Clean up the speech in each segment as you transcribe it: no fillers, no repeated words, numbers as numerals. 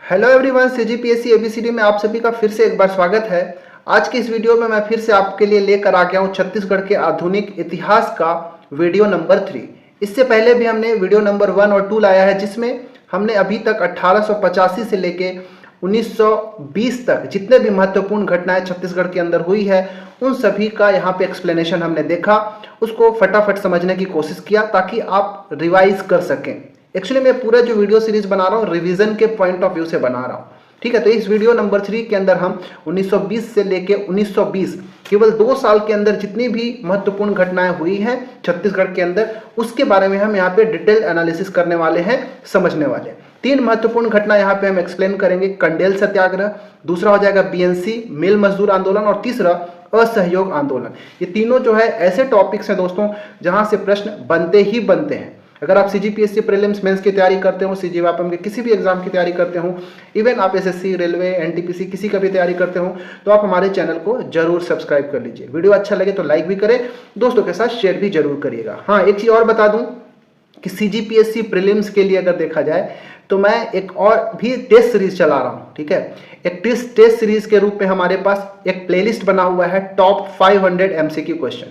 Hello everyone, CGPSC ABCD में आप सभी का फिर से एक बार स्वागत है। आज की इस वीडियो में मैं फिर से आपके लिए लेकर आ गया हूं छत्तीसगढ़ के आधुनिक इतिहास का वीडियो नंबर 3। इससे पहले भी हमने वीडियो नंबर 1 और 2 लाया है, जिसमें हमने अभी तक 1885 से लेके 1920 तक जितने भी महत्वपूर्ण घटनाएं छत्तीसगढ़ के अंदर हुई है उन सभी का यहाँ पे एक्सप्लेनेशन हमने देखा, उसको फटाफट समझने की कोशिश किया ताकि आप रिवाइज कर सकें। एक्चुअली मैं पूरा जो वीडियो सीरीज बना रहा हूँ रिवीजन के पॉइंट ऑफ व्यू से बना रहा हूँ, ठीक है। तो इस वीडियो नंबर 3 के अंदर हम 1920 से लेके 1920 केवल 2 साल के अंदर जितनी भी महत्वपूर्ण घटनाएं हुई हैं छत्तीसगढ़ के अंदर, उसके बारे में हम यहाँ पे डिटेल एनालिसिस करने वाले हैं, समझने वाले हैं। 3 महत्वपूर्ण घटना यहाँ पे हम एक्सप्लेन करेंगे। कंडेल सत्याग्रह, दूसरा हो जाएगा बीएनसी मिल मजदूर आंदोलन, और तीसरा असहयोग आंदोलन। ये तीनों जो है ऐसे टॉपिक्स हैं दोस्तों जहां से प्रश्न बनते ही बनते हैं। अगर आप सीजीपीएससी प्रीलिम्स मेंस की तैयारी करते हो, सीजीवापम के किसी भी एग्जाम की तैयारी करते हो, इवन आप एसएससी, रेलवे, एनटीपीसी किसी का भी तैयारी करते हो, तो आप हमारे चैनल को जरूर सब्सक्राइब कर लीजिए। वीडियो अच्छा लगे तो लाइक भी करें, दोस्तों के साथ शेयर भी जरूर करिएगा। हाँ, एक चीज और बता दूं कि सीजीपीएससी प्रीलिम्स के लिए अगर देखा जाए तो मैं एक और भी टेस्ट सीरीज चला रहा हूँ, ठीक है। एक टेस्ट सीरीज के रूप में हमारे पास एक प्लेलिस्ट बना हुआ है टॉप 500 एमसीक्यू क्वेश्चन,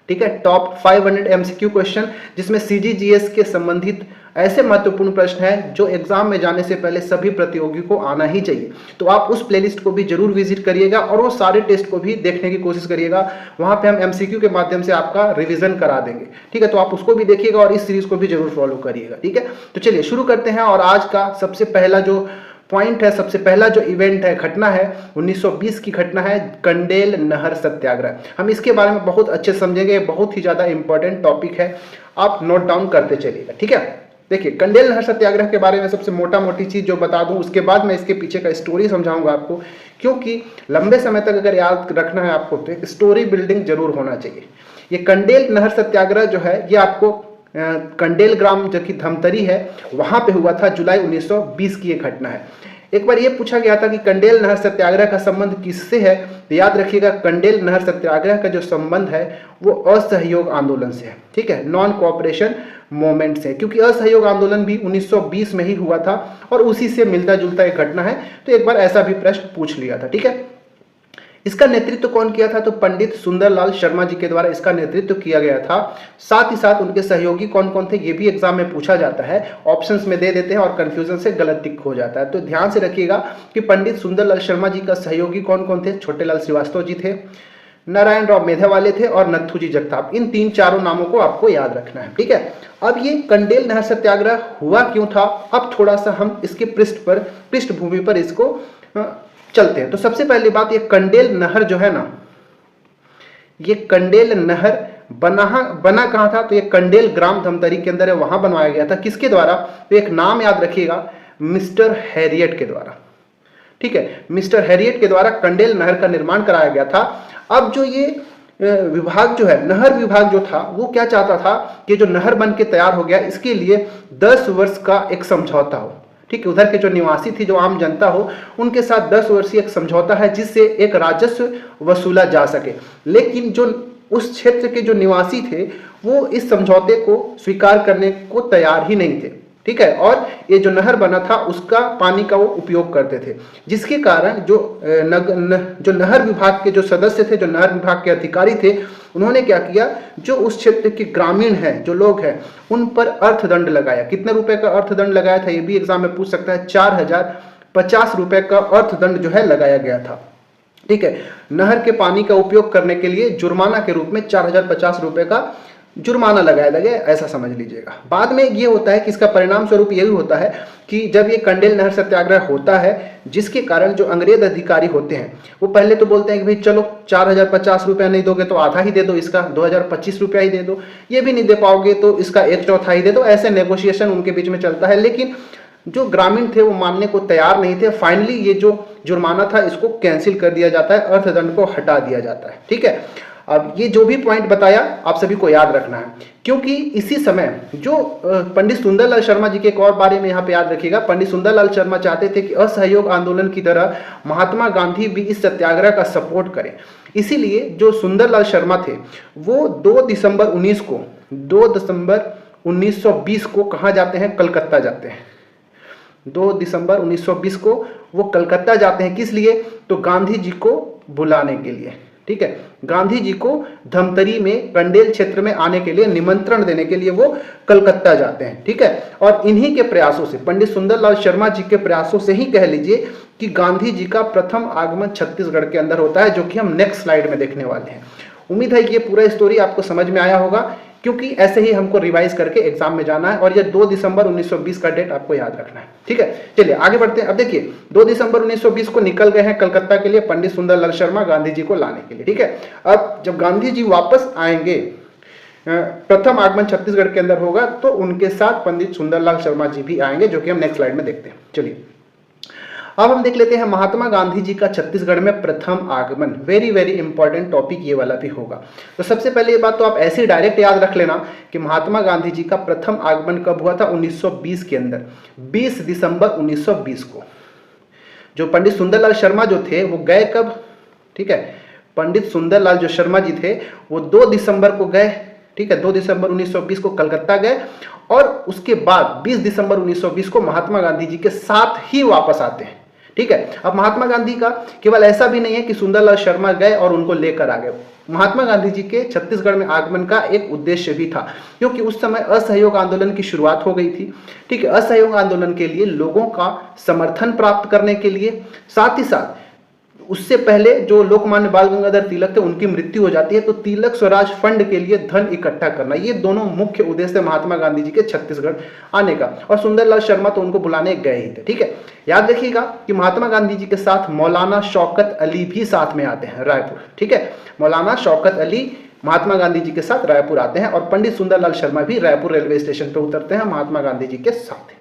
ठीक है। टॉप 500 एमसीक्यू क्वेश्चन, जिसमें सीजीजीएस के संबंधित ऐसे महत्वपूर्ण प्रश्न हैं जो एग्जाम में जाने से पहले सभी प्रतियोगी को आना ही चाहिए। तो आप उस प्लेलिस्ट को भी जरूर विजिट करिएगा और वो सारे टेस्ट को भी देखने की कोशिश करिएगा। वहां पे हम एमसीक्यू के माध्यम से आपका रिवीजन करा देंगे, ठीक है। तो आप उसको भी देखिएगा और इस सीरीज को भी जरूर फॉलो करिएगा, ठीक है। तो चलिए शुरू करते हैं। और आज का सबसे पहला जो पॉइंट है, सबसे पहला जो इवेंट है, घटना है, 1920 की घटना है कंडेल नहर सत्याग्रह। हम इसके बारे में बहुत अच्छे समझेंगे, बहुत ही ज्यादा इंपॉर्टेंट टॉपिक है, आप नोट डाउन करते चलिएगा, ठीक है। देखिए, कंडेल नहर सत्याग्रह के बारे में सबसे मोटा मोटी चीज जो बता दूं, उसके बाद मैं इसके पीछे का स्टोरी समझाऊंगा आपको, क्योंकि लंबे समय तक अगर याद रखना है आपको तो एक स्टोरी बिल्डिंग जरूर होना चाहिए। ये कंडेल नहर सत्याग्रह जो है ये आपको कंडेल ग्राम जो कि धमतरी है वहां पे हुआ था। जुलाई 1920 की ये घटना है। एक बार ये पूछा गया था कि कंडेल नहर सत्याग्रह का संबंध किससे है, तो याद रखिएगा कंडेल नहर सत्याग्रह का जो संबंध है वो असहयोग आंदोलन से है, ठीक है, नॉन कोऑपरेशन मूवमेंट से, क्योंकि असहयोग आंदोलन भी 1920 में ही हुआ था और उसी से मिलता जुलता एक घटना है। तो एक बार ऐसा भी प्रश्न पूछ लिया था, ठीक है। इसका नेतृत्व कौन किया था, तो पंडित सुंदरलाल शर्मा जी के द्वारा इसका नेतृत्व किया गया था। साथ ही साथ उनके सहयोगी कौन कौन थे ये भी एग्जाम में पूछा जाता है, ऑप्शंस में दे देते हैं और कंफ्यूजन से गलत टिक हो जाता है। तो ध्यान से रखिएगा कि पंडित सुंदरलाल शर्मा जी का सहयोगी कौन कौन थे। छोटेलाल श्रीवास्तव जी थे, नारायण राव मेधावाले थे और नथुजी जगताप। इन 3-4 नामों को आपको याद रखना है, ठीक है। अब ये कंडेल नहर सत्याग्रह हुआ क्यों था, अब थोड़ा सा हम इसके पृष्ठभूमि पर इसको चलते हैं। तो सबसे पहली बात, ये कंडेल नहर जो है ना, ये कंडेल नहर बना कहां था, तो ये कंडेल ग्राम धमतरी के अंदर है, वहां बनवाया गया था। किसके द्वारा, तो एक नाम याद रखिएगा, मिस्टर हैरियट के द्वारा, ठीक है। मिस्टर हैरियट के द्वारा कंडेल नहर का निर्माण कराया गया था। अब जो ये विभाग जो है, नहर विभाग जो था, वो क्या चाहता था कि जो नहर बन के तैयार हो गया इसके लिए 10 वर्ष का एक समझौता हो, ठीक है। उधर के जो निवासी थी, जो आम जनता हो, उनके साथ 10 वर्षीय एक समझौता है जिससे एक राजस्व वसूला जा सके। लेकिन जो उस क्षेत्र के जो निवासी थे वो इस समझौते को स्वीकार करने को तैयार ही नहीं थे, ठीक है। और ये जो नहर बना था उसका पानी का वो उपयोग करते थे, जिसके कारण जो नहर विभाग के जो सदस्य थे, जो नहर विभाग के अधिकारी थे, उन्होंने क्या किया, जो उस क्षेत्र के ग्रामीण हैं, जो लोग हैं, उन पर अर्थदंड लगाया। कितने रुपए का अर्थदंड लगाया था, ये भी एग्जाम में पूछ सकता है। 4050 रुपए का अर्थदंड जो है लगाया गया था, ठीक है। नहर के पानी का उपयोग करने के लिए जुर्माना के रूप में 4050 रुपए का जुर्माना लगाया गया, ऐसा समझ लीजिएगा। बाद में ये होता है कि इसका परिणाम स्वरूप यही होता है कि जब ये कंडेल नहर सत्याग्रह होता है, जिसके कारण जो अंग्रेज अधिकारी होते हैं वो पहले तो बोलते हैं कि भाई चलो 4050 रुपया नहीं दोगे तो आधा ही दे दो, इसका 2025 रुपया ही दे दो, ये भी नहीं दे पाओगे तो इसका 1/4 ही दे दो। ऐसे नेगोशिएशन उनके बीच में चलता है, लेकिन जो ग्रामीण थे वो मानने को तैयार नहीं थे। फाइनली ये जो जुर्माना था इसको कैंसिल कर दिया जाता है, अर्थदंड को हटा दिया जाता है, ठीक है। अब ये जो भी पॉइंट बताया आप सभी को याद रखना है, क्योंकि इसी समय जो पंडित सुंदरलाल शर्मा जी के एक और बारे में यहाँ पे याद रखिएगा। पंडित सुंदरलाल शर्मा चाहते थे कि असहयोग आंदोलन की तरह महात्मा गांधी भी इस सत्याग्रह का सपोर्ट करें। इसीलिए जो सुंदरलाल शर्मा थे वो 2 दिसंबर 1920 को कहाँ जाते हैं, कलकत्ता जाते हैं। 2 दिसंबर 1920 को वो कलकत्ता जाते हैं। किस लिए? तो गांधी जी को बुलाने के लिए, ठीक है। गांधी जी को धमतरी में कंडेल क्षेत्र में आने के लिए निमंत्रण देने के लिए वो कलकत्ता जाते हैं, ठीक है। और इन्हीं के प्रयासों से, पंडित सुंदरलाल शर्मा जी के प्रयासों से ही कह लीजिए कि गांधी जी का प्रथम आगमन छत्तीसगढ़ के अंदर होता है, जो कि हम नेक्स्ट स्लाइड में देखने वाले हैं। उम्मीद है कि ये पूरा स्टोरी आपको समझ में आया होगा, क्योंकि ऐसे ही हमको रिवाइज करके एग्जाम में जाना है, और ये 2 दिसंबर 1920 का डेट आपको याद रखना है, ठीक है। चलिए आगे बढ़ते हैं। अब देखिए 2 दिसंबर 1920 को निकल गए हैं कलकत्ता के लिए पंडित सुंदरलाल शर्मा गांधी जी को लाने के लिए, ठीक है। अब जब गांधी जी वापस आएंगे, प्रथम आगमन छत्तीसगढ़ के अंदर होगा, तो उनके साथ पंडित सुंदरलाल शर्मा जी भी आएंगे, जो कि हम नेक्स्ट स्लाइड में देखते हैं। चलिए अब हम देख लेते हैं महात्मा गांधी जी का छत्तीसगढ़ में प्रथम आगमन। वेरी वेरी इंपॉर्टेंट टॉपिक ये वाला भी होगा। तो सबसे पहले ये बात तो आप ऐसे डायरेक्ट याद रख लेना कि महात्मा गांधी जी का प्रथम आगमन कब हुआ था? 1920 के अंदर, 20 दिसंबर 1920 को। जो पंडित सुंदरलाल शर्मा जो थे वो गए कब? ठीक है, पंडित सुंदरलाल जो शर्मा जी थे वो 2 दिसंबर को गए, ठीक है। 2 दिसंबर 1920 को कलकत्ता गए, और उसके बाद 20 दिसंबर 1920 को महात्मा गांधी जी के साथ ही वापस आते हैं, ठीक है। अब महात्मा गांधी का केवल ऐसा भी नहीं है कि सुंदरलाल शर्मा गए और उनको लेकर आ गए। महात्मा गांधी जी के छत्तीसगढ़ में आगमन का एक उद्देश्य भी था, क्योंकि उस समय असहयोग आंदोलन की शुरुआत हो गई थी, ठीक है। असहयोग आंदोलन के लिए लोगों का समर्थन प्राप्त करने के लिए, साथ ही साथ उससे पहले जो लोकमान्य बाल गंगाधर तिलक थे उनकी मृत्यु हो जाती है, तो तिलक स्वराज फंड के लिए धन इकट्ठा करना, ये दोनों मुख्य उद्देश्य महात्मा गांधी जी के छत्तीसगढ़ आने का। और सुंदरलाल शर्मा तो उनको बुलाने गए ही थे, ठीक है। याद रखिएगा कि महात्मा गांधी जी के साथ मौलाना शौकत अली भी साथ में आते हैं रायपुर, ठीक है। मौलाना शौकत अली महात्मा गांधी जी के साथ रायपुर आते हैं, और पंडित सुंदरलाल शर्मा भी रायपुर रेलवे स्टेशन पर उतरते हैं महात्मा गांधी जी के साथ।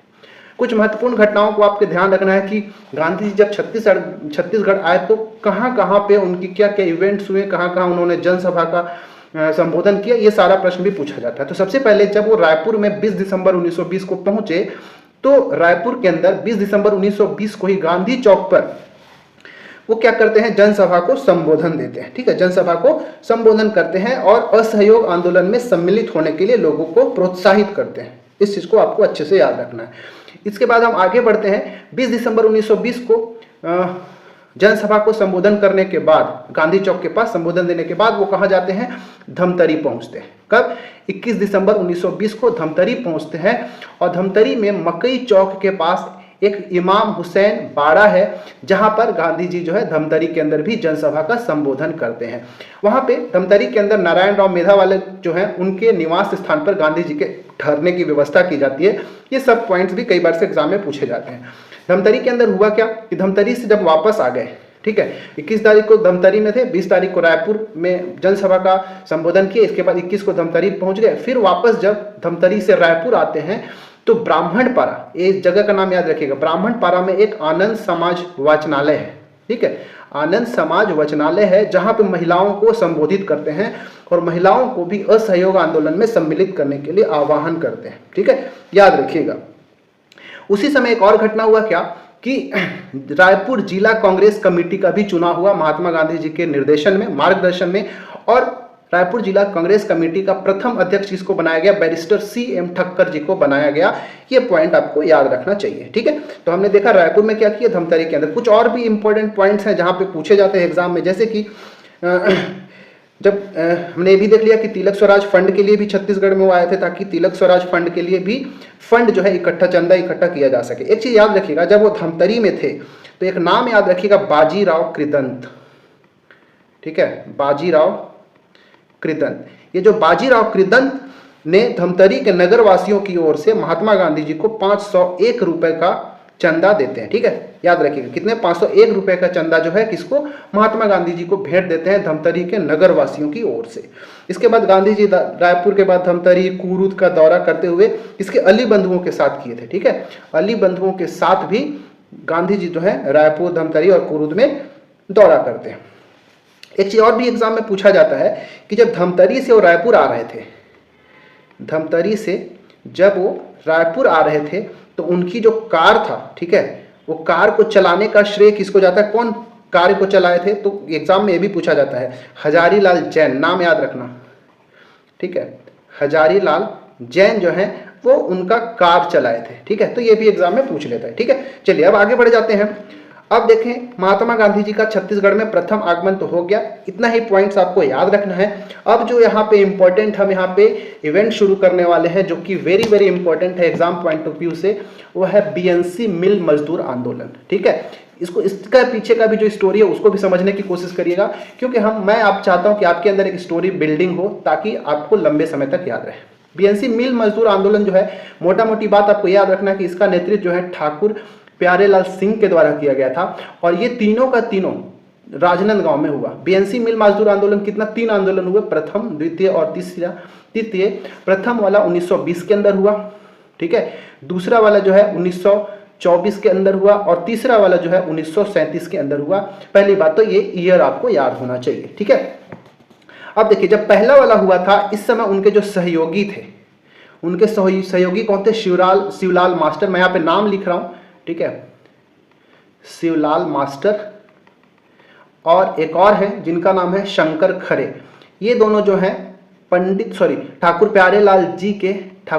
कुछ महत्वपूर्ण घटनाओं को आपके ध्यान रखना है कि गांधी जी जब छत्तीसगढ़ आए तो कहां कहां पे उनकी क्या क्या इवेंट्स हुए, कहां कहां उन्होंने जनसभा का संबोधन किया, ये सारा प्रश्न भी पूछा जाता है। तो सबसे पहले जब वो रायपुर में 20 दिसंबर 1920 को पहुंचे, तो रायपुर के अंदर 20 दिसंबर 1920 को ही गांधी चौक पर वो क्या करते हैं? जनसभा को संबोधन देते हैं, ठीक है। जनसभा को संबोधन करते हैं और असहयोग आंदोलन में सम्मिलित होने के लिए लोगों को प्रोत्साहित करते हैं। इस चीज को आपको अच्छे से याद रखना है। इसके बाद हम आगे बढ़ते हैं। 20 दिसंबर 1920 को जनसभा को संबोधन करने के बाद, गांधी चौक के पास संबोधन देने के बाद वो कहाँ जाते हैं? धमतरी पहुंचते हैं। कब? 21 दिसंबर 1920 को धमतरी पहुंचते हैं, और धमतरी में मकई चौक के पास एक इमाम हुसैन बाड़ा है, जहां पर गांधी जी जो है धमतरी के अंदर भी जनसभा का संबोधन करते हैं। वहां पे धमतरी के अंदर नारायण राव मेधा वाले जो हैं उनके निवास स्थान पर गांधी जी के ठहरने की व्यवस्था की जाती है। ये सब पॉइंट्स भी कई बार से एग्जाम में पूछे जाते हैं। धमतरी के अंदर हुआ क्या कि धमतरी से जब वापस आ गए, ठीक है, 21 तारीख को धमतरी में थे, 20 तारीख को रायपुर में जनसभा का संबोधन किए, इसके बाद 21 को धमतरी पहुंच गए। फिर वापस जब धमतरी से रायपुर आते हैं तो ब्राह्मणपारा, इस जगह का नाम याद रखिएगा, ब्राह्मणपारा में एक आनंद समाज वाचनालय है, ठीक है। आनंद समाज वाचनालय है जहां पे महिलाओं को संबोधित करते हैं और महिलाओं को भी असहयोग आंदोलन में सम्मिलित करने के लिए आह्वान करते हैं, ठीक है, याद रखिएगा। उसी समय एक और घटना हुआ क्या कि रायपुर जिला कांग्रेस कमेटी का भी चुनाव हुआ महात्मा गांधी जी के निर्देशन में, मार्गदर्शन में, और रायपुर जिला कांग्रेस कमेटी का प्रथम अध्यक्ष किसको बनाया गया? Barrister C.M. ठक्कर जी को बनाया गया। ये पॉइंट आपको याद रखना चाहिए, ठीक है। तो हमने देखा रायपुर में क्या किया, धमतरी के अंदर। कुछ और भी इंपॉर्टेंट पॉइंट्स हैं जहां पे पूछे जाते हैं एग्जाम में, जैसे कि जब हमने ये भी देख लिया कि तिलक स्वराज फंड के लिए भी छत्तीसगढ़ में वो आए थे, ताकि तिलक स्वराज फंड के लिए भी फंड जो है इकट्ठा, चंदा इकट्ठा किया जा सके। एक चीज याद रखिएगा, जब वो धमतरी में थे तो एक नाम याद रखिएगा, बाजीराव कृदंत, ठीक है, बाजीराव कृदंत। ये जो बाजीराव कृदंत ने धमतरी के नगर वासियों की ओर से महात्मा गांधी जी को 501 रुपए का चंदा देते हैं, ठीक है, याद रखिएगा कितने? 501 रुपए का चंदा जो है किसको? महात्मा गांधी जी को भेंट देते हैं धमतरी के नगर वासियों की ओर से। इसके बाद गांधी जी रायपुर के बाद धमतरी, कुरूद का दौरा करते हुए इसके अली बंधुओं के साथ किए थे, ठीक है। अली बंधुओं के साथ भी गांधी जी जो है रायपुर, धमतरी और कुरूद में दौरा करते हैं। एक चीज और भी एग्जाम में पूछा जाता है कि जब धमतरी से वो रायपुर आ रहे थे, धमतरी से जब वो रायपुर आ रहे थे तो उनकी जो कार था, ठीक है, वो कार को चलाने का श्रेय किसको जाता है? कौन कार को चलाए थे? तो एग्जाम में ये भी पूछा जाता है, हजारी लाल जैन, नाम याद रखना, ठीक है। हजारी लाल जैन जो है वो उनका कार चलाए थे। ठीक है, तो ये भी एग्जाम में पूछ लेता है। ठीक है, चलिए अब आगे बढ़ जाते हैं। अब देखें, महात्मा गांधी जी का छत्तीसगढ़ में प्रथम आगमन तो हो गया, इतना ही पॉइंट्स आपको याद रखना है। अब जो यहाँ पे इंपॉर्टेंट हम यहाँ पे इवेंट शुरू करने वाले हैं जो कि वेरी वेरी इंपॉर्टेंट है एग्जाम पॉइंट ऑफ व्यू से, वो है बीएनसी मिल मजदूर आंदोलन। ठीक है, इसका पीछे का भी जो स्टोरी है उसको भी समझने की कोशिश करिएगा, क्योंकि आप चाहता हूं कि आपके अंदर एक स्टोरी बिल्डिंग हो ताकि आपको लंबे समय तक याद रहे। बीएनसी मिल मजदूर आंदोलन जो है, मोटा मोटी बात आपको याद रखना है कि इसका नेतृत्व जो है ठाकुर प्यारेलाल सिंह के द्वारा किया गया था, और ये तीनों का तीनों राजनांदगांव में हुआ। बीएनसी मिल मजदूर आंदोलन कितना, 3 आंदोलन हुए, प्रथम, द्वितीय और तृतीय। प्रथम वाला 1920 के अंदर हुआ। ठीक है, दूसरा वाला जो है 1924 के अंदर हुआ, और तीसरा वाला जो है 1937 के अंदर हुआ। पहली बात तो ये ईयर आपको याद होना चाहिए। ठीक है, अब देखिए, जब पहला वाला हुआ था, इस समय उनके जो सहयोगी थे, उनके सहयोगी कौन थे? शिवलाल मास्टर, मैं यहाँ पे नाम लिख रहा हूं। ठीक है, शिवलाल मास्टर, और एक और है जिनका नाम है शंकर खरे। ये दोनों जो हैं ठाकुर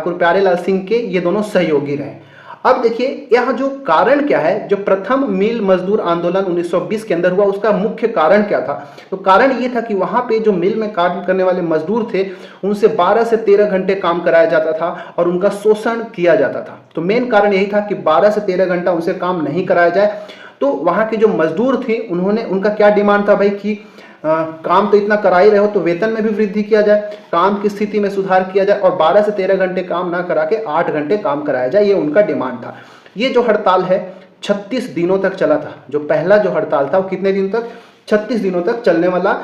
प्यारेलाल सिंह के ये दोनों सहयोगी रहे। अब देखिए, यहाँ जो कारण क्या है, जो प्रथम मिल मजदूर आंदोलन 1920 के अंदर हुआ, उसका मुख्य कारण क्या था? तो कारण ये था कि वहां पे जो मिल में कार्य करने वाले मजदूर थे, उनसे 12 से 13 घंटे काम कराया जाता था और उनका शोषण किया जाता था। तो मेन कारण यही था कि 12 से 13 घंटा उनसे काम नहीं कराया जाए। तो वहां के जो मजदूर थे, उनका क्या डिमांड था भाई कि काम तो इतना करा ही रहे हो तो वेतन में भी वृद्धि किया जाए, काम की स्थिति में सुधार किया जाए, और 12 से 13 घंटे काम ना करा के 8 घंटे काम कराया जाए, ये उनका डिमांड था। ये जो हड़ताल है 36 दिनों तक चला था। जो पहला जो हड़ताल था वो कितने दिन तक? 36 दिनों तक चलने वाला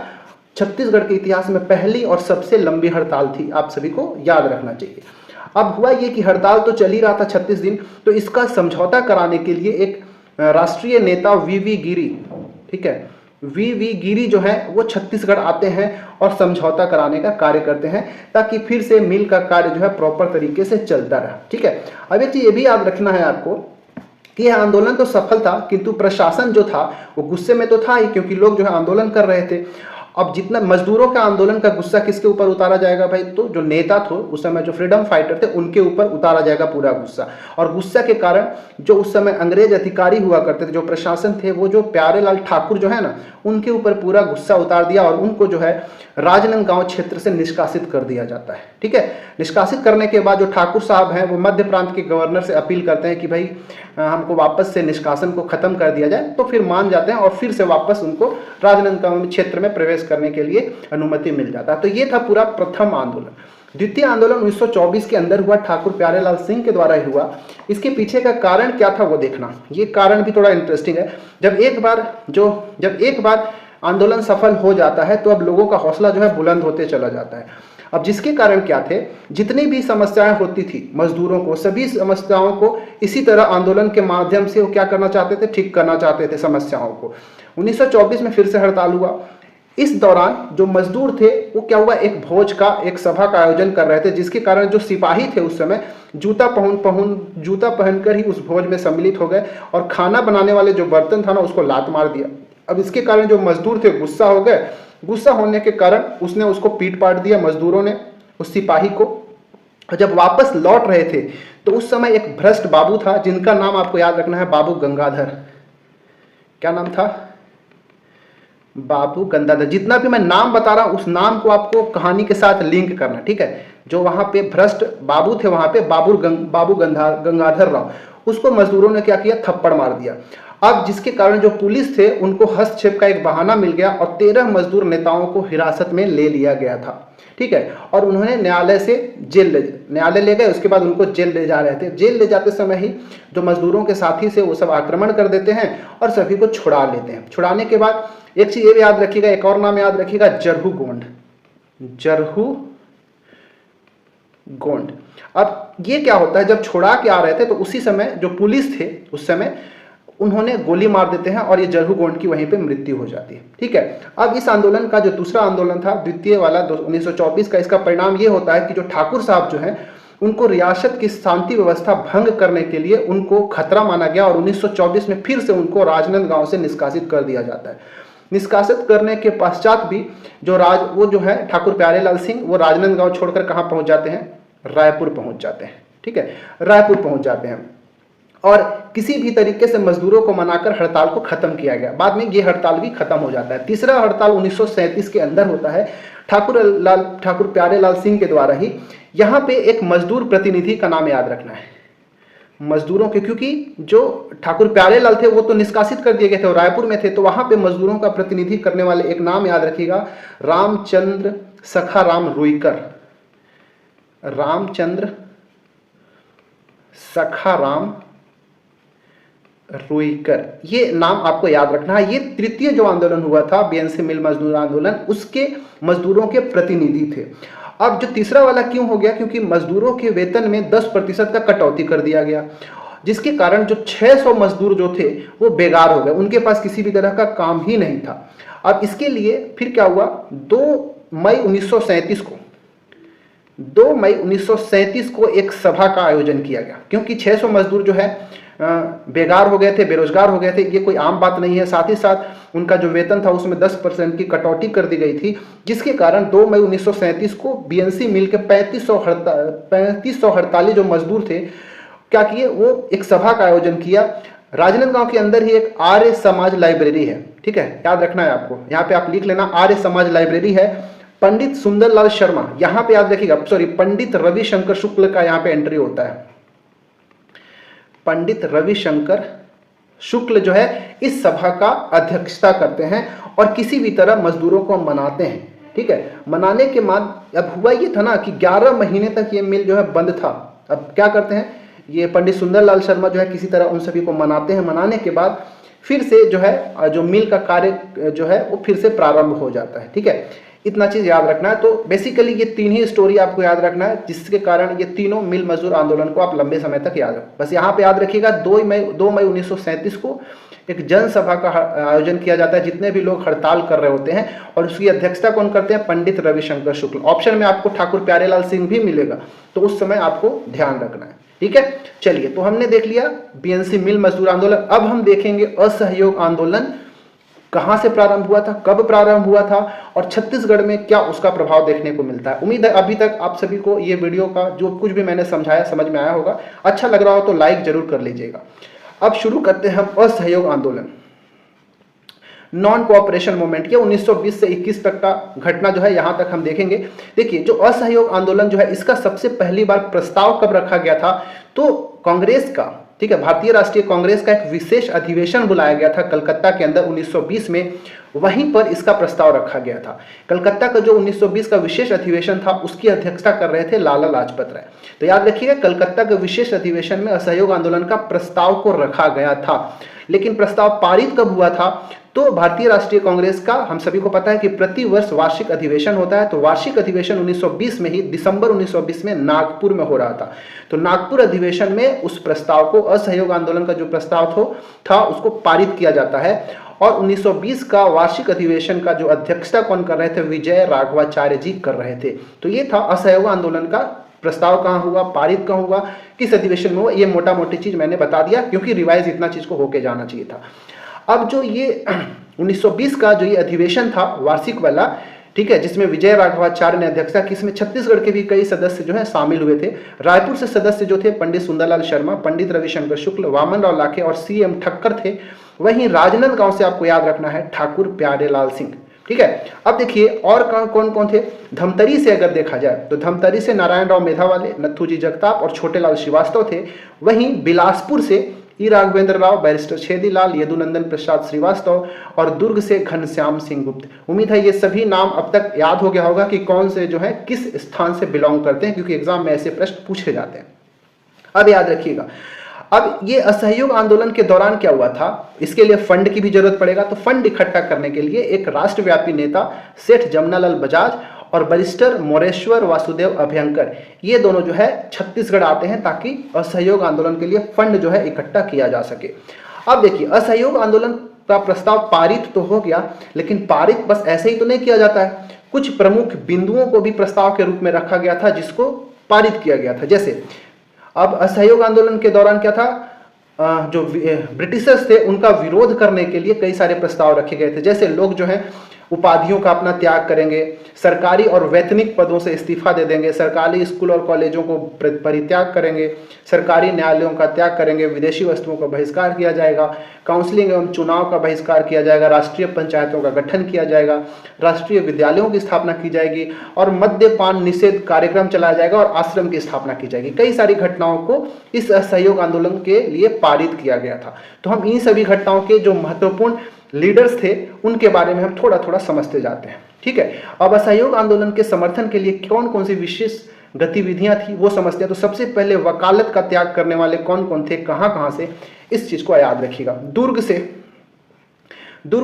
छत्तीसगढ़ के इतिहास में पहली और सबसे लंबी हड़ताल थी, आप सभी को याद रखना चाहिए। अब हुआ ये कि हड़ताल तो चल ही रहा था 36 दिन, तो इसका समझौता कराने के लिए एक राष्ट्रीय नेता वीवी गिरी, ठीक है, वीवी गिरी जो है वो छत्तीसगढ़ आते हैं और समझौता कराने का कार्य करते हैं, ताकि फिर से मिल का कार्य जो है प्रॉपर तरीके से चलता रहा। ठीक है, अब एक चीज ये भी याद रखना है आपको कि यह आंदोलन तो सफल था, किंतु प्रशासन जो था वो गुस्से में तो था ही, क्योंकि लोग जो है आंदोलन कर रहे थे। अब जितना मजदूरों का आंदोलन का गुस्सा किसके ऊपर उतारा जाएगा भाई? तो जो नेता थे उस समय, जो फ्रीडम फाइटर थे, उनके ऊपर उतारा जाएगा पूरा गुस्सा। और गुस्सा के कारण जो उस समय अंग्रेज अधिकारी हुआ करते थे, जो प्रशासन थे, वो जो प्यारेलाल ठाकुर जो है ना, उनके ऊपर पूरा गुस्सा उतार दिया और उनको जो है राजनांदगांव क्षेत्र से निष्कासित कर दिया जाता है। ठीक है, निष्कासित करने के बाद जो ठाकुर साहब हैं वो मध्य प्रांत के गवर्नर से अपील करते हैं कि भाई हमको वापस से निष्कासन को खत्म कर दिया जाए, तो फिर मान जाते हैं और फिर से वापस उनको राजनांदगांव क्षेत्र में प्रवेश करने के लिए अनुमति मिल जाता है। तो ये था पूरा प्रथम आंदोलन। द्वितीय आंदोलन 1924 के अंदर हुआ, ठाकुर प्यारेलाल सिंह के द्वारा ही हुआ। इसके पीछे का कारण क्या था वो देखना, ये कारण भी थोड़ा इंटरेस्टिंग है। जब एक बार आंदोलन सफल हो जाता है तो अब लोगों का हौसला जो है बुलंद होते चला जाता है। अब जिसके कारण क्या थे, जितनी भी समस्याएं होती थी मजदूरों को, सभी समस्याओं को इसी तरह आंदोलन के माध्यम से वो क्या करना चाहते थे? ठीक करना चाहते थे समस्याओं को। 1924 में फिर से हड़ताल हुआ। इस दौरान जो मजदूर थे वो क्या हुआ, एक सभा का आयोजन कर रहे थे, जिसके कारण जो सिपाही थे उस समय जूता पहनकर ही उस भोज में सम्मिलित हो गए, और खाना बनाने वाले जो बर्तन था ना उसको लात मार दिया। अब इसके कारण जो मजदूर थे गुस्सा हो गए। गुस्सा होने के कारण उसने उसको पीट पाट दिया, मजदूरों ने उस सिपाही को। और जब वापस लौट रहे थे तो उस समय एक भ्रष्ट बाबू था, जिनका नाम आपको याद रखना है, बाबू गंगाधर। क्या नाम था? बाबू गंगाधर। जितना भी मैं नाम बता रहा हूं उस नाम को आपको कहानी के साथ लिंक करना। ठीक है, जो वहां पे भ्रष्ट बाबू थे, वहां पे बाबू गंगाधर राव, उसको मजदूरों ने क्या किया? थप्पड़ मार दिया। अब जिसके कारण जो पुलिस थे उनको हस्तक्षेप का एक बहाना मिल गया और 13 मजदूर नेताओं को हिरासत में ले लिया गया था। ठीक है, और उन्होंने न्यायालय ले गए। उसके बाद उनको जेल ले जा रहे थे। जेल ले जाते समय ही जो मजदूरों के साथी से वो सब आक्रमण कर देते हैं और सभी को छुड़ा लेते हैं। छुड़ाने के बाद एक चीज ये भी याद रखिएगा, एक और नाम याद रखिएगा, जरहू गोंड। अब ये क्या होता है, जब छुड़ा के आ रहे थे तो उसी समय जो पुलिस थे उस समय उन्होंने गोली मार देते हैं और ये जरहू गोंड की वहीं पे मृत्यु हो जाती है। ठीक है, अब इस आंदोलन का जो दूसरा आंदोलन था, द्वितीय वाला 1924 का, इसका परिणाम ये होता है कि जो ठाकुर साहब जो हैं उनको रियासत की शांति व्यवस्था भंग करने के लिए उनको खतरा माना गया और 1924 में फिर से उनको राजनांदगांव से निष्कासित कर दिया जाता है। निष्कासित करने के पश्चात भी वो जो है ठाकुर प्यारेलाल सिंह, वो राजनांदगांव छोड़कर कहाँ पहुंच जाते हैं? रायपुर पहुंच जाते हैं। ठीक है, रायपुर पहुंच जाते हैं और किसी भी तरीके से मजदूरों को मनाकर हड़ताल को खत्म किया गया। बाद में ये हड़ताल भी खत्म हो जाता है। तीसरा हड़ताल 1937 के अंदर होता है ठाकुर प्यारेलाल सिंह के द्वारा ही। यहाँ पे एक मजदूर प्रतिनिधि का नाम याद रखना है, मजदूरों के, क्योंकि जो ठाकुर प्यारेलाल थे वो तो निष्कासित कर दिए गए थे और रायपुर में थे, तो वहां पे मजदूरों का प्रतिनिधि करने वाले एक नाम याद रखिएगा, रामचंद्र सखाराम रुईकर। रामचंद्र सखाराम रुईकर, ये नाम आपको याद रखना है। ये तृतीय जो आंदोलन हुआ था बीएनसी मिल मजदूर आंदोलन, उसके मजदूरों के प्रतिनिधि थे। अब जो तीसरा वाला क्यों हो गया, क्योंकि मजदूरों के वेतन में 10% का कटौती कर दिया गया, जिसके कारण जो 600 मजदूर जो थे वो बेकार हो गए, उनके पास किसी भी तरह का काम ही नहीं था। अब इसके लिए फिर क्या हुआ, 2 मई 1937 को एक सभा का आयोजन किया गया, क्योंकि 600 मजदूर जो है बेकार हो गए थे, बेरोजगार हो गए थे, ये कोई आम बात नहीं है। साथ ही साथ उनका जो वेतन था उसमें 10% की कटौती कर दी गई थी, जिसके कारण 2 मई 1937 को बीएनसी मिल के 3500 हड़ताली जो मजदूर थे क्या किए, वो एक सभा का आयोजन किया। राजनांदगांव के अंदर ही एक आर्य समाज लाइब्रेरी है, ठीक है, याद रखना है आपको, यहाँ पे आप लिख लेना, आर्य समाज लाइब्रेरी है। पंडित सुंदरलाल शर्मा, यहाँ पे याद रखिएगा, सॉरी, पंडित रविशंकर शुक्ल का यहाँ पे एंट्री होता है। पंडित रविशंकर शुक्ल जो है इस सभा का अध्यक्षता करते हैं और किसी भी तरह मजदूरों को मनाते हैं, ठीक है। मनाने के बाद अब हुआ ये था ना कि 11 महीने तक ये मिल जो है बंद था। अब क्या करते हैं, ये पंडित सुंदरलाल शर्मा जो है किसी तरह उन सभी को मनाते हैं। मनाने के बाद फिर से जो है जो मिल का कार्य जो है वो फिर से प्रारंभ हो जाता है, ठीक है। इतना चीज याद रखना है। तो बेसिकली ये 3 ही स्टोरी आपको याद रखना है, जिसके कारण ये तीनों मिल मजदूर आंदोलन को आप लंबे समय तक याद रखें। बस यहाँ पे याद रखिएगा 2 मई 1937 को एक जनसभा का आयोजन किया जाता है, जितने भी लोग हड़ताल कर रहे होते हैं, और उसकी अध्यक्षता कौन करते हैं, पंडित रविशंकर शुक्ल। ऑप्शन में आपको ठाकुर प्यारेलाल सिंह भी मिलेगा, तो उस समय आपको ध्यान रखना है, ठीक है। चलिए, तो हमने देख लिया बीएनसी मिल मजदूर आंदोलन। अब हम देखेंगे असहयोग आंदोलन कहां से प्रारंभ हुआ था, कब प्रारंभ हुआ था, और छत्तीसगढ़ में क्या उसका प्रभाव देखने को मिलता है। उम्मीद है अभी तक आप सभी को ये वीडियो का जो कुछ भी मैंने समझाया समझ में आया होगा। अच्छा लग रहा हो तो लाइक जरूर कर लीजिएगा। अब शुरू करते हैं हम असहयोग आंदोलन, नॉन कोऑपरेशन मूवमेंट। ये 1920 से 21 तक का घटना जो है यहां तक हम देखेंगे। देखिए, जो असहयोग आंदोलन जो है इसका सबसे पहली बार प्रस्ताव कब रखा गया था, तो कांग्रेस का, ठीक है, भारतीय राष्ट्रीय कांग्रेस का एक विशेष अधिवेशन बुलाया गया था कलकत्ता के अंदर 1920 में, वहीं पर इसका प्रस्ताव रखा गया था। कलकत्ता का जो 1920 का विशेष अधिवेशन था उसकी अध्यक्षता कर रहे थे लाला लाजपत राय। तो याद रखिएगा, कलकत्ता के विशेष अधिवेशन में असहयोग आंदोलन का प्रस्ताव को रखा गया था। लेकिन प्रस्ताव पारित कब हुआ था, तो भारतीय राष्ट्रीय कांग्रेस का हम सभी को पता है कि प्रति वर्ष वार्षिक अधिवेशन होता है। तो वार्षिक अधिवेशन 1920 में ही, दिसंबर 1920 में नागपुर में हो रहा था। तो नागपुर अधिवेशन में उस प्रस्ताव को, असहयोग आंदोलन का जो प्रस्ताव था उसको पारित किया जाता है। और 1920 का वार्षिक अधिवेशन का जो अध्यक्षता कौन कर रहे थे, विजय राघवाचार्य जी कर रहे थे। तो ये था असहयोग आंदोलन का प्रस्ताव कहाँ हुआ, पारित कहाँ हुआ, किस अधिवेशन में हुआ, ये मोटा मोटी चीज मैंने बता दिया, क्योंकि रिवाइज इतना चीज को होके जाना चाहिए था। अब जो ये 1920 का जो ये अधिवेशन था वार्षिक वाला, ठीक है, जिसमें विजय राघवाचार्य ने अध्यक्षता की, इसमें छत्तीसगढ़ के भी कई सदस्य जो है शामिल हुए थे। रायपुर से सदस्य जो थे पंडित सुंदरलाल शर्मा, पंडित रविशंकर शुक्ल, वामन राव लाखे और सीएम ठक्कर थे। वहीं राजनांदगांव से आपको याद रखना है ठाकुर प्यारेलाल सिंह, ठीक है। अब देखिए और कौन कौन थे। धमतरी से अगर देखा जाए तो धमतरी से नारायण राव मेधावाले, नथुजी जगताप और छोटेलाल श्रीवास्तव थे। वहीं बिलासपुर से ई राघवेंद्र राव, बैरिस्टर छेदीलाल, यदुनंदन प्रसाद श्रीवास्तव और दुर्ग से घनश्याम सिंह गुप्त। उम्मीद है ये सभी नाम अब तक याद हो गया होगा कि कौन से जो है किस स्थान से बिलोंग करते हैं, क्योंकि एग्जाम में ऐसे प्रश्न पूछे जाते हैं। अब याद रखिएगा, अब ये असहयोग आंदोलन के दौरान क्या हुआ था, इसके लिए फंड की भी जरूरत पड़ेगा। तो फंड इकट्ठा करने के लिए एक राष्ट्रव्यापी नेता सेठ जमनालाल बजाज और बैरिस्टर मोरेश्वर वासुदेव अभ्यंकर, ये दोनों जो है छत्तीसगढ़ आते हैं ताकि असहयोग आंदोलन के लिए फंड जो है इकट्ठा किया जा सके। अब देखिए, असहयोग आंदोलन का प्रस्ताव पारित तो हो गया, लेकिन पारित बस ऐसे ही तो नहीं किया जाता है। कुछ प्रमुख बिंदुओं को भी प्रस्ताव के रूप में रखा गया था जिसको पारित किया गया था। जैसे अब असहयोग आंदोलन के दौरान क्या था, जो ब्रिटिशर्स थे उनका विरोध करने के लिए कई सारे प्रस्ताव रखे गए थे। जैसे लोग जो है उपाधियों का अपना त्याग करेंगे, सरकारी और वैतनिक पदों से इस्तीफा दे देंगे, सरकारी स्कूल और कॉलेजों को परित्याग करेंगे, सरकारी न्यायालयों का त्याग करेंगे, विदेशी वस्तुओं का बहिष्कार किया जाएगा, काउंसलिंग एवं चुनाव का बहिष्कार किया जाएगा, राष्ट्रीय पंचायतों का गठन किया जाएगा, राष्ट्रीय विद्यालयों की स्थापना की जाएगी और मद्यपान निषेध कार्यक्रम चलाया जाएगा और आश्रम की स्थापना की जाएगी। कई सारी घटनाओं को इस असहयोग आंदोलन के लिए पारित किया गया था। तो हम इन सभी घटनाओं के जो महत्वपूर्ण लीडर्स थे उनके बारे में हम थोड़ा थोड़ा समझते जाते हैं। ठीक है, अब असहयोग आंदोलन के समर्थन के लिए कौन कौन सी विशेष गतिविधियां थी वो समझते हैं। तो सबसे पहले वकालत का त्याग करने वाले कौन कौन थे, कहां से, इस चीज को याद रखिएगा। दुर्ग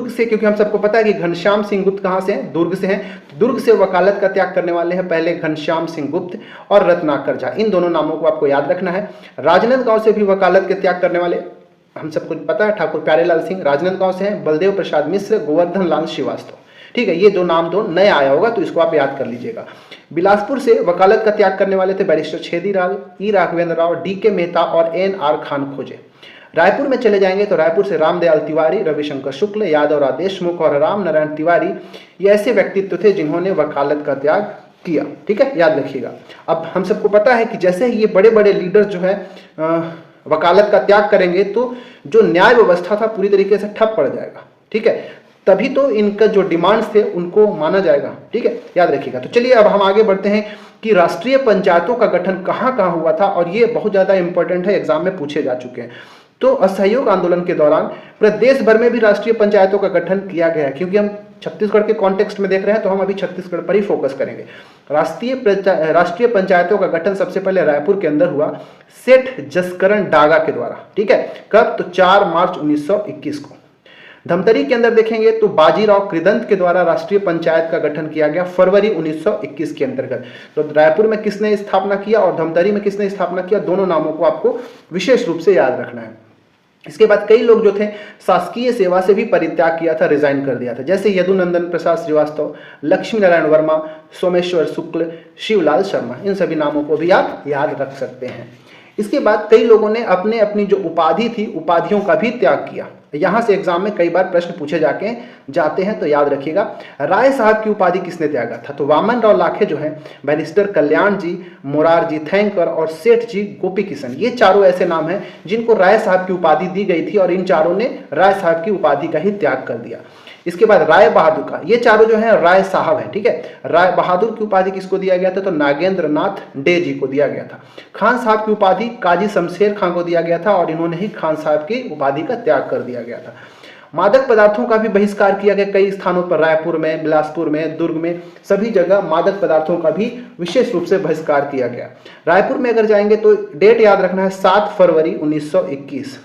से क्योंकि हम सबको पता है कि घनश्याम सिंह गुप्त कहां से हैं, दुर्ग से हैं। दुर्ग से वकालत का त्याग करने वाले हैं पहले घनश्याम सिंह गुप्त और रत्नाकर झा, इन दोनों नामों को आपको याद रखना है। राजनांदगांव से भी वकालत के त्याग करने वाले हम सबको पता है ठाकुर प्यारेलाल सिंह राजनांदगांव से हैं, बलदेव प्रसाद मिश्र, गोवर्धन लाल श्रीवास्तव। ठीक है, ये दो नाम दो नया आया होगा तो इसको आप याद कर लीजिएगा। बिलासपुर से वकालत का त्याग करने वाले थे बैरिस्टर छेदीलाल, ई राघवेंद्र राव, डी.के. मेहता और एन.आर. खान खोजे। रायपुर में चले जाएंगे तो रायपुर से रामदयाल तिवारी, रविशंकर शुक्ल, यादवराव देशमुख और राम नारायण तिवारी, ये ऐसे व्यक्तित्व थे जिन्होंने वकालत का त्याग किया। ठीक है, याद रखिएगा। अब हम सबको पता है कि जैसे ही ये बड़े बड़े लीडर जो है वकालत का त्याग करेंगे तो जो न्याय व्यवस्था था पूरी तरीके से ठप पड़ जाएगा। ठीक है, तभी तो इनका जो डिमांड्स थे उनको माना जाएगा। ठीक है, याद रखिएगा। तो चलिए अब हम आगे बढ़ते हैं कि राष्ट्रीय पंचायतों का गठन कहाँ कहाँ हुआ था, और ये बहुत ज्यादा इंपॉर्टेंट है, एग्जाम में पूछे जा चुके हैं। तो असहयोग आंदोलन के दौरान प्रदेश भर में भी राष्ट्रीय पंचायतों का गठन किया गया है। क्योंकि हम छत्तीसगढ़ के कॉन्टेक्स्ट में देख रहे हैं तो हम अभी छत्तीसगढ़ पर ही फोकस करेंगे। राष्ट्रीय पंचायतों का गठन सबसे पहले रायपुर के अंदर हुआ सेठ जसकरण डागा के द्वारा। ठीक है, कब? तो 4 मार्च 1921 को। धमतरी के अंदर देखेंगे तो बाजीराव कृदंत के द्वारा राष्ट्रीय पंचायत का गठन किया गया फरवरी 1921 के अंतर्गत। तो रायपुर में किसने स्थापना किया और धमतरी में किसने स्थापना किया, दोनों नामों को आपको विशेष रूप से याद रखना है। इसके बाद कई लोग जो थे शासकीय सेवा से भी परित्याग किया था, रिजाइन कर दिया था, जैसे यदुनंदन प्रसाद श्रीवास्तव, लक्ष्मी नारायण वर्मा, सोमेश्वर शुक्ल, शिवलाल शर्मा, इन सभी नामों को भी आप याद रख सकते हैं। इसके बाद कई लोगों ने अपनी जो उपाधि थी उपाधियों का भी त्याग किया। यहां से एग्जाम में कई बार प्रश्न पूछे जाते हैं तो याद रखिएगा। राय साहब की उपाधि किसने त्यागा था? तो वामन राव लाखे जो है, बैरिस्टर कल्याण जी, मोरारजी थैंकर और सेठ जी गोपी किशन, ये चारों ऐसे नाम हैं जिनको राय साहब की उपाधि दी गई थी और इन चारों ने राय साहब की उपाधि का ही त्याग कर दिया। इसके बाद राय बहादुर का, ये चारों जो है राय साहब है। ठीक है, राय बहादुर की उपाधि किसको दिया गया था? तो नागेंद्र नाथ डे जी को दिया गया था। खान साहब की उपाधि काजी शमशेर खान को दिया गया था और इन्होंने ही खान साहब की उपाधि का त्याग कर दिया गया था। मादक पदार्थों का भी बहिष्कार किया गया कई स्थानों पर, रायपुर में, बिलासपुर में, दुर्ग में, सभी जगह मादक पदार्थों का भी विशेष रूप से बहिष्कार किया गया। रायपुर में अगर जाएंगे तो डेट याद रखना है 7 फरवरी 1921।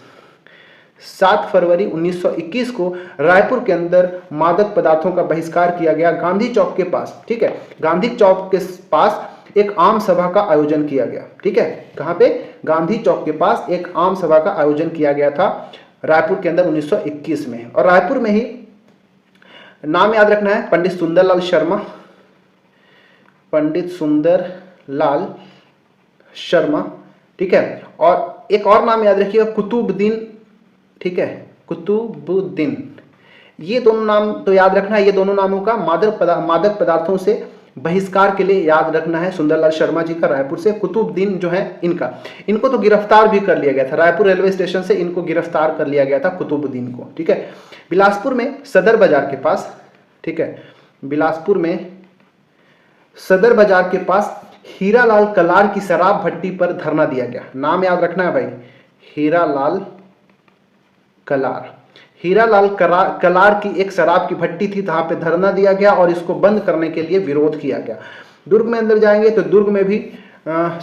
7 फरवरी 1921 को रायपुर के अंदर मादक पदार्थों का बहिष्कार किया गया गांधी चौक के पास। ठीक है, गांधी चौक के पास एक आम सभा का आयोजन किया गया। ठीक है, कहां पे? गांधी चौक के पास एक आम सभा का आयोजन किया गया था रायपुर के अंदर 1921 में। और रायपुर में ही नाम याद रखना है पंडित सुंदरलाल शर्मा, पंडित सुंदरलाल शर्मा। ठीक है, और एक और नाम याद रखिएगा कुतुबुद्दीन। ठीक है, कुतुबुद्दीन, ये दोनों नाम तो याद रखना है। ये दोनों नामों का मादक पदार्थों से बहिष्कार के लिए याद रखना है। सुंदरलाल शर्मा जी का रायपुर से, कुतुबुद्दीन जो है इनको तो गिरफ्तार भी कर लिया गया था, रायपुर रेलवे स्टेशन से इनको गिरफ्तार कर लिया गया था कुतुबुद्दीन को। ठीक है, बिलासपुर में सदर बाजार के पास, ठीक है, बिलासपुर में सदर बाजार के पास हीरालाल कलार की शराब भट्टी पर धरना दिया गया। नाम याद रखना है भाई, हीरालाल कलार। हीरालाल कलार की एक शराब की भट्टी थी, जहां पे धरना दिया गया और इसको बंद करने के लिए विरोध किया गया। दुर्ग में अंदर जाएंगे तो दुर्ग में भी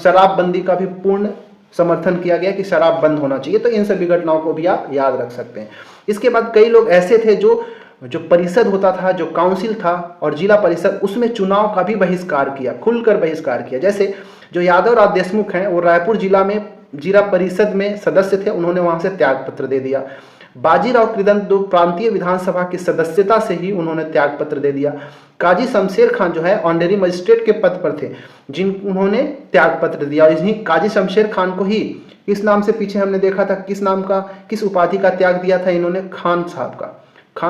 शराबबंदी का भी पूर्ण समर्थन किया गया कि शराब बंद होना चाहिए। तो इन सभी घटनाओं को भी आप याद रख सकते हैं। इसके बाद कई लोग ऐसे थे जो परिषद होता था, जो काउंसिल था और जिला परिषद, उसमें चुनाव का भी बहिष्कार किया, खुलकर बहिष्कार किया। जैसे जो यादवराव देशमुख हैं वो रायपुर जिला परिषद में सदस्य थे, उन्होंने वहां से त्याग पत्र दे दिया। बाजीराव कृदंत जो प्रांतीय विधानसभा की सदस्यता से ही उन्होंने त्याग पत्र दे दिया। काजी शमशेर खान जो है ऑनरेरी मजिस्ट्रेट के पद पर थे, उन्होंने त्याग पत्र दिया। और इन्हीं काजी शमशेर खान को ही किस नाम से पीछे हमने देखा था, किस उपाधि का त्याग दिया था इन्होंने? खान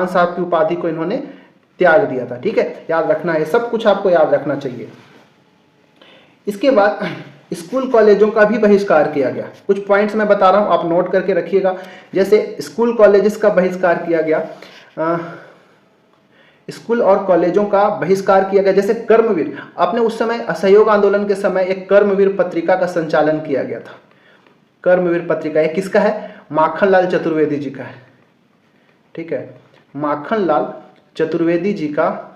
साहब की उपाधि को इन्होंने त्याग दिया था। ठीक है, याद रखना है, सब कुछ आपको याद रखना चाहिए। इसके बाद स्कूल कॉलेजों का भी बहिष्कार किया गया। कुछ पॉइंट्स मैं बता रहा हूं, आप नोट करके रखिएगा। जैसे स्कूल कॉलेजेस का बहिष्कार किया गया, स्कूल और कॉलेजों का बहिष्कार किया गया। जैसे कर्मवीर, आपने उस समय असहयोग आंदोलन के समय एक कर्मवीर पत्रिका का संचालन किया गया था। कर्मवीर पत्रिका ये किसका है? माखनलाल चतुर्वेदी जी का है। ठीक है, माखनलाल चतुर्वेदी जी का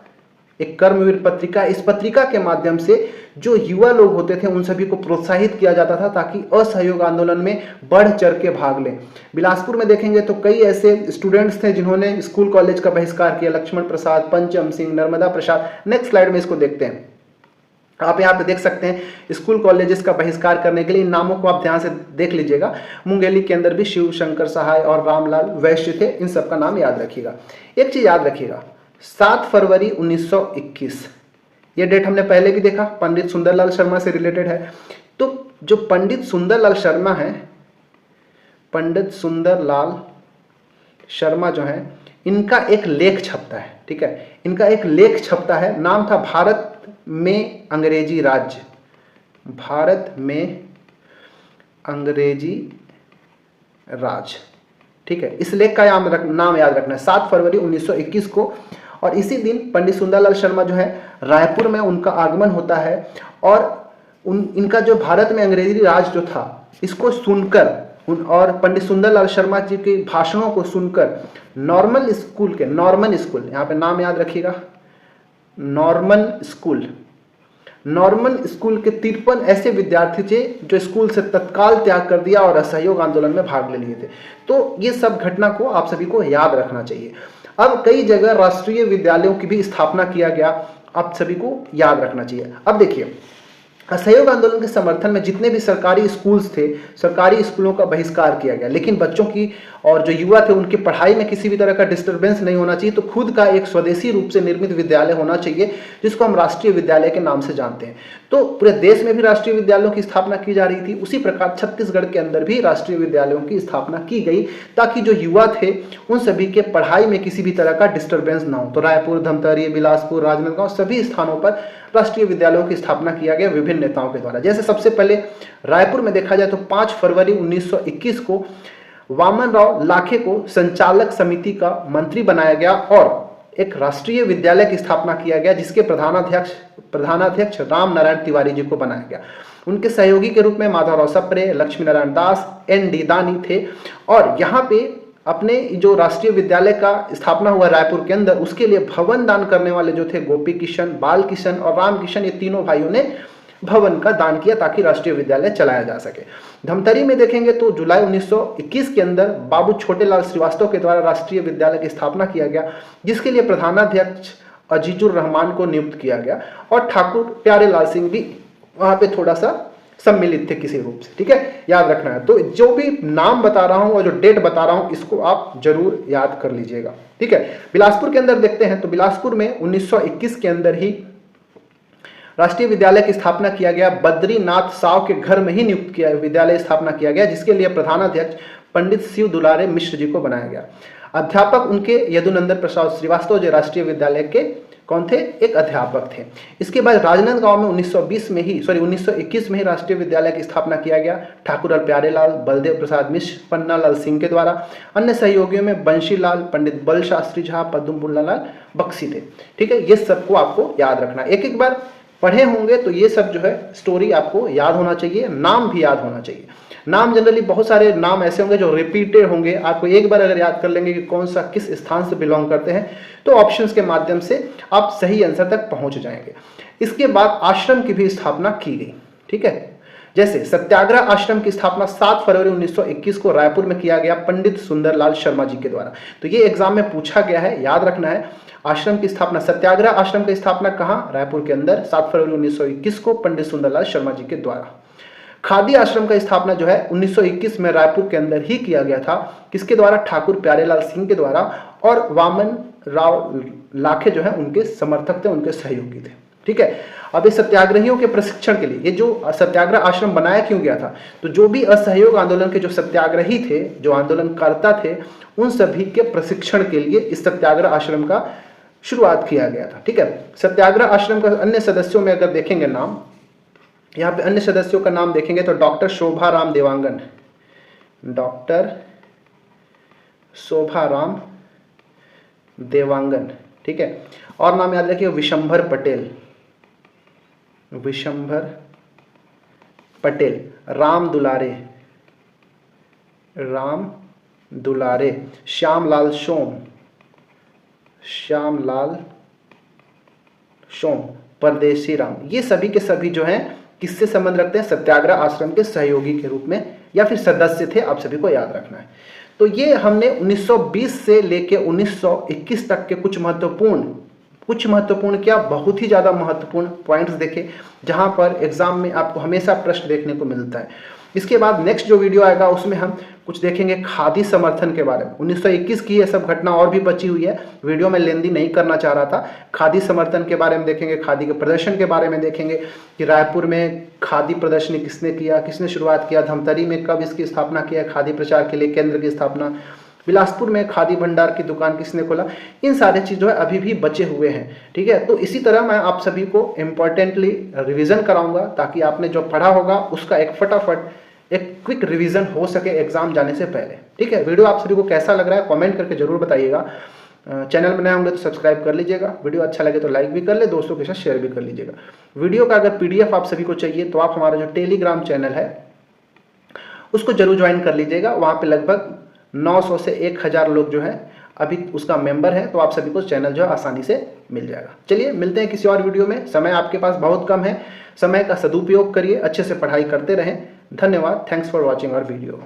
एक कर्मवीर पत्रिका। इस पत्रिका के माध्यम से जो युवा लोग होते थे उन सभी को प्रोत्साहित किया जाता था ताकि असहयोग आंदोलन में बढ़ चढ़ के भाग लें। बिलासपुर में देखेंगे तो कई ऐसे स्टूडेंट्स थे जिन्होंने स्कूल कॉलेज का बहिष्कार किया। लक्ष्मण प्रसाद, पंचम सिंह, नर्मदा प्रसाद। नेक्स्ट स्लाइड में इसको देखते हैं। आप यहाँ पे देख सकते हैं स्कूल कॉलेजेस का बहिष्कार करने के लिए इन नामों को आप ध्यान से देख लीजिएगा। मुंगेली के अंदर भी शिव शंकर सहाय और रामलाल वैश्य थे। इन सब का नाम याद रखिएगा। एक चीज याद रखिएगा, 7 फरवरी 1921, ये डेट हमने पहले भी देखा, पंडित सुंदरलाल शर्मा से रिलेटेड है। तो जो पंडित सुंदरलाल शर्मा है, पंडित सुंदरलाल शर्मा जो है, इनका एक लेख छपता है। ठीक है, इनका एक लेख छपता है, नाम था भारत में अंग्रेजी राज्य। भारत में अंग्रेजी राज। ठीक है, इस लेख का नाम याद रखना है, 7 फरवरी 1921 को। और इसी दिन पंडित सुंदरलाल शर्मा जो है रायपुर में उनका आगमन होता है और इनका जो भारत में अंग्रेजी राज जो था इसको सुनकर और पंडित सुंदरलाल शर्मा जी के भाषणों को सुनकर नॉर्मन स्कूल, यहाँ पे नाम याद रखिएगा, नॉर्मन स्कूल के 53 ऐसे विद्यार्थी थे जो स्कूल से तत्काल त्याग कर दिया और असहयोग आंदोलन में भाग ले लिए थे। तो ये सब घटना को आप सभी को याद रखना चाहिए। अब कई जगह राष्ट्रीय विद्यालयों की भी स्थापना किया गया, आप सभी को याद रखना चाहिए। अब देखिए, असहयोग आंदोलन के समर्थन में जितने भी सरकारी स्कूल्स थे, सरकारी स्कूलों का बहिष्कार किया गया, लेकिन बच्चों की और जो युवा थे उनकी पढ़ाई में किसी भी तरह का डिस्टर्बेंस नहीं होना चाहिए। तो खुद का एक स्वदेशी रूप से निर्मित विद्यालय होना चाहिए जिसको हम राष्ट्रीय विद्यालय के नाम से जानते हैं। तो पूरे देश में भी राष्ट्रीय विद्यालयों की स्थापना की जा रही थी। उसी प्रकार छत्तीसगढ़ के अंदर भी राष्ट्रीय विद्यालयों की स्थापना की गई ताकि जो युवा थे उन सभी के पढ़ाई में किसी भी तरह का डिस्टर्बेंस ना हो। तो रायपुर, धमतरी, बिलासपुर, राजनांदगांव सभी स्थानों पर राष्ट्रीय विद्यालयों की स्थापना किया गया विभिन्न नेताओं के द्वारा। जैसे सबसे पहले रायपुर में देखा जाए तो 5 फरवरी 1921 को वामन राव लाखे को संचालक समिति का मंत्री बनाया गया और एक राष्ट्रीय विद्यालय की स्थापना किया गया जिसके प्रधानाध्यक्ष राम नारायण तिवारी जी को बनाया गया। उनके सहयोगी के रूप में माधवराव सप्रे, लक्ष्मी नारायण दास, ND दानी थे। और यहाँ पे अपने जो राष्ट्रीय विद्यालय का स्थापना हुआ रायपुर के अंदर, उसके लिए भवन दान करने वाले जो थे गोपी किशन, बाल किशन और राम किशन, ये तीनों भाइयों ने भवन का दान किया ताकि राष्ट्रीय विद्यालय चलाया जा सके। धमतरी में देखेंगे तो जुलाई 1921 के अंदर बाबू छोटेलाल श्रीवास्तव के द्वारा राष्ट्रीय विद्यालय की स्थापना किया गया जिसके लिए प्रधानाध्यक्ष अजीजुर रहमान को नियुक्त किया गया और ठाकुर प्यारेलाल सिंह भी वहां पे थोड़ा सा सम्मिलित थे किसी रूप से। ठीक है, याद रखना है। तो जो भी नाम बता रहा हूं और जो डेट बता रहा हूं इसको आप जरूर याद कर लीजिएगा। ठीक है, बिलासपुर के अंदर देखते हैं तो बिलासपुर में 1921 के अंदर ही राष्ट्रीय विद्यालय की स्थापना किया गया। बद्रीनाथ साव के घर में ही नियुक्त किया विद्यालय स्थापना किया गया जिसके लिए प्रधानाध्यक्ष पंडित शिव दुलारे मिश्र जी को बनाया गया। अध्यापक उनके यदुनंदन प्रसाद श्रीवास्तव जो राष्ट्रीय विद्यालय के कौन थे? एक अध्यापक थे। इसके बाद राजनांदगांव में 1921 में ही राष्ट्रीय विद्यालय की स्थापना किया गया। ठाकुर प्यारेलाल, बलदेव प्रसाद मिश्र, पन्नालाल सिंह के द्वारा। अन्य सहयोगियों में बंशीलाल, पंडित बल शास्त्री झा, पद्मपुल्लालाल बख्शी थे। ठीक है, ये सबको आपको याद रखना। एक एक बार पढ़े होंगे तो ये सब जो है स्टोरी आपको याद होना चाहिए, नाम भी याद होना चाहिए। नाम जनरली बहुत सारे नाम ऐसे होंगे जो रिपीटेड होंगे, आपको एक बार अगर याद कर लेंगे कि कौन सा किस स्थान से बिलोंग करते हैं तो ऑप्शंस के माध्यम से आप सही आंसर तक पहुंच जाएंगे। इसके बाद आश्रम की भी स्थापना की गई। ठीक है, जैसे सत्याग्रह आश्रम की स्थापना 7 फरवरी 1921 को रायपुर में किया गया पंडित सुंदरलाल शर्मा जी के द्वारा। तो ये एग्जाम में पूछा गया है, याद रखना है। आश्रम की स्थापना, सत्याग्रह आश्रम की स्थापना कहाँ? रायपुर के अंदर 7 फरवरी 1921 को पंडित सुंदरलाल शर्मा जी के द्वारा। खादी आश्रम का स्थापना जो है 1921 में रायपुर के अंदर ही किया गया था। किसके द्वारा? ठाकुर प्यारेलाल सिंह के द्वारा। और वामन राव लाखे जो है उनके समर्थक थे, उनके सहयोगी थे। ठीक है, अब इस सत्याग्रहियों के प्रशिक्षण के लिए ये जो सत्याग्रह आश्रम बनाया क्यों गया था? तो जो भी असहयोग आंदोलन के जो सत्याग्रही थे, जो आंदोलनकर्ता थे, उन सभी के प्रशिक्षण के लिए इस सत्याग्रह आश्रम का शुरुआत किया गया था। ठीक है, सत्याग्रह आश्रम का अन्य सदस्यों में अगर देखेंगे नाम, यहाँ पे अन्य सदस्यों का नाम देखेंगे तो डॉक्टर शोभाराम देवांगन, डॉक्टर शोभाराम देवांगन। ठीक है, और नाम याद रखिए विशंभर पटेल, विशंभर पटेल, राम दुलारे, राम दुलारे, श्यामलाल सोम, श्यामलाल सोम, परदेसी राम। ये सभी के सभी जो हैं किससे संबंध रखते हैं? सत्याग्रह आश्रम के सहयोगी के रूप में या फिर सदस्य थे, आप सभी को याद रखना है। तो ये हमने 1920 से लेके 1921 तक के कुछ महत्वपूर्ण क्या, बहुत ही ज़्यादा महत्वपूर्ण पॉइंट्स देखे, जहां पर एग्जाम में आपको हमेशा प्रश्न देखने को मिलता है। इसके बाद नेक्स्ट जो वीडियो आएगा उसमें हम कुछ देखेंगे खादी समर्थन के बारे में। 1921 की ये सब घटना और भी बची हुई है, वीडियो में लेंदी नहीं करना चाह रहा था। खादी समर्थन के बारे में देखेंगे, खादी के प्रदर्शन के बारे में देखेंगे कि रायपुर में खादी प्रदर्शनी किसने किया, किसने शुरुआत किया, धमतरी में कब इसकी स्थापना किया, खादी प्रचार के लिए केंद्र की स्थापना, बिलासपुर में खादी भंडार की दुकान किसने खोला। इन सारे चीज़ जो है अभी भी बचे हुए हैं। ठीक है, तो इसी तरह मैं आप सभी को इम्पोर्टेंटली रिवीजन कराऊंगा ताकि आपने जो पढ़ा होगा उसका एक फटाफट एक क्विक रिवीजन हो सके एग्जाम जाने से पहले। ठीक है, वीडियो आप सभी को कैसा लग रहा है कमेंट करके जरूर बताइएगा। चैनल में नए होंगे तो सब्सक्राइब कर लीजिएगा, वीडियो अच्छा लगे तो लाइक भी कर ले, दोस्तों के साथ शेयर भी कर लीजिएगा। वीडियो का अगर PDF आप सभी को चाहिए तो आप हमारा जो टेलीग्राम चैनल है उसको जरूर ज्वाइन कर लीजिएगा। वहाँ पे लगभग 900 से 1000 लोग जो हैं अभी उसका मेंबर है, तो आप सभी को चैनल जो है आसानी से मिल जाएगा। चलिए मिलते हैं किसी और वीडियो में। समय आपके पास बहुत कम है, समय का सदुपयोग करिए, अच्छे से पढ़ाई करते रहें। धन्यवाद, thanks for watching our video.